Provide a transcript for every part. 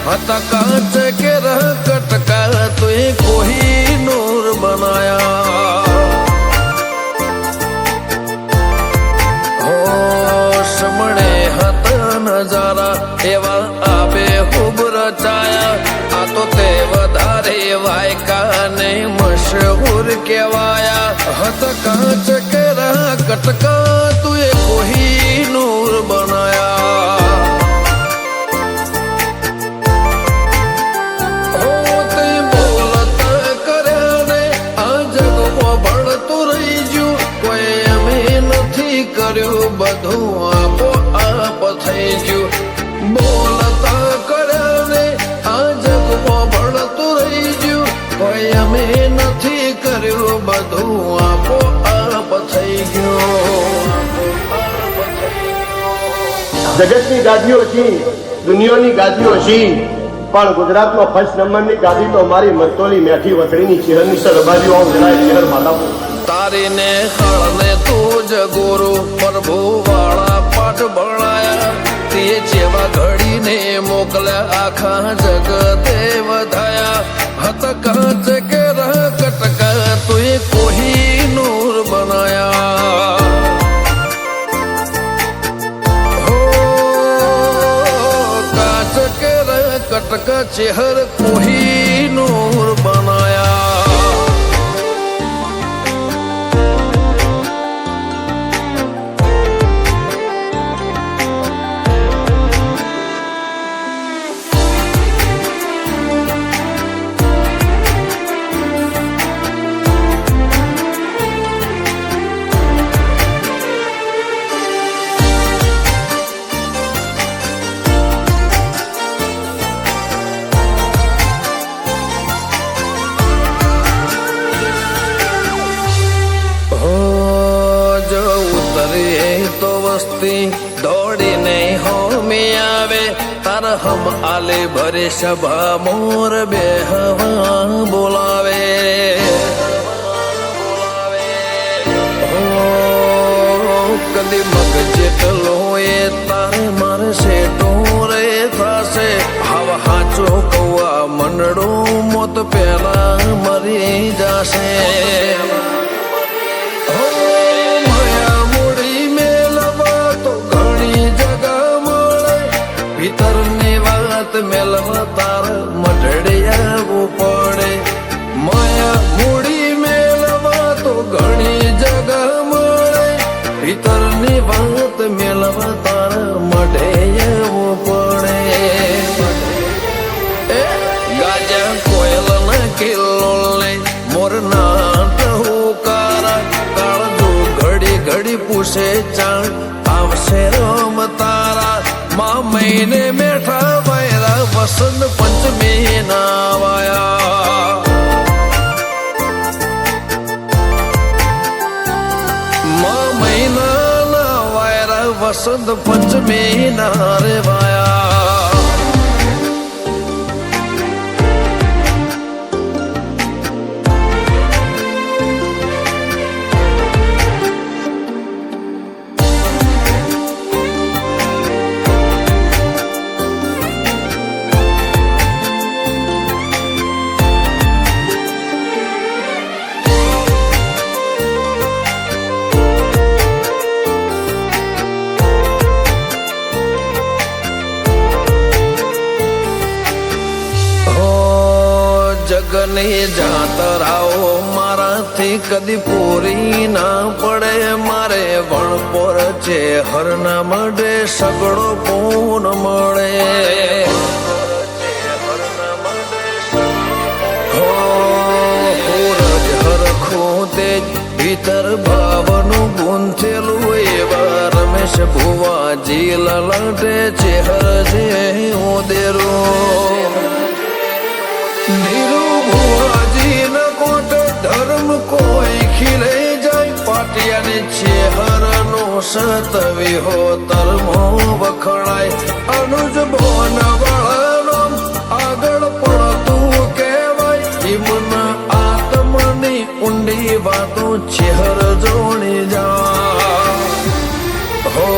हता कांच के रह कटका तुए कोही नूर बनाया हो समणे हत नजारा एवा आबे खूब रचाया आ तो ते वधारे वायका ने मशहूर केवाया हत कांच के रह कटका तुए कोही नूर बनाया બધું આપો આપ થઈ ગયું બોલતા કર્યા ને આ જગમાં ભળતું રહી ગયું કોઈ અમે નથી કર્યું બધું આપો આપ થઈ ગયું જગતની ગાદીઓ છી દુનિયાની ગાદીઓ છી પણ ગુજરાતમાં ફર્સ્ટ નંબરની ગાદી તો મારી મતોલી મેઠી વતડીની ચહેરની સરબાજીઓ આવું જણાય ચહેર માતા तारी ने खड़ने तुझ गुरु प्रभु वाला पाठ बनाया ते जेवा घड़ी ने मोकल्या आखा जगते वधाया हत कांच के रह कटका तुए कोही नूर बनाया हो कांच के रह कटका चेहर कोही नूर बनाया तो वस्ती दौड़ी नहीं हो में आवे तार हम आले भरे सभा मोर बेहवा बोलावे कदी मग जेटलो ए तारे मारे से टोरे थासे हवा हाचो कौआ मंडड़ो मोत पेला मरी जासे ભીતરની વાત મેલવા તાર મઢડિયાવું પડે માયા મૂડી મેલવા તો ઘણી જગા મળે ભીતરની વાત મેલવા તાર મઢડિયાવું પડે ગાજા કોયલ ના કિલ્લોલે મોરના ટહુકારા કાળજો ઘડી ઘડી પૂછે ચાણ આવશે રમ તારા माँ महीने मेठा वायरा वसंत पंचमी नावाया माँ महीना ना वायरा वसंत पंचमी नारे वाया જગની જાતરાઓ મારાથી કદી પૂરી ના પડે મારે વણપોર છે હરના મડે સગડો પૂન મળે હો રજ હરખું તે ભીતર ભાવનું ગૂંથેલું એવા રમેશ ભુવાજી લલટે ચેહર જે ઉદેરું ધીરુ ભુવાજી ન કોટે ધર્મ કોઈ ખીલે જાય પાટિયાને ચેહર નો સતવી હો તરમો વખણાય અનુજ ભોન વાળાનો આગળ પડતું કહેવાય હિમના આત્મની ઊંડી વાતો ચેહર જોડી જા हो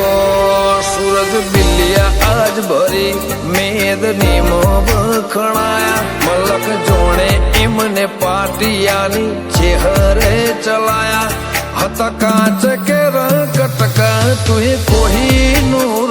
सूरज बिल्लिया आज भरी मेदनी मोह વખણાયા મલક જોણે એમને પાટિયાની ચેહરે ચલાયા હતા કાચ કે રંગ કટકા તુએ કોહી નૂર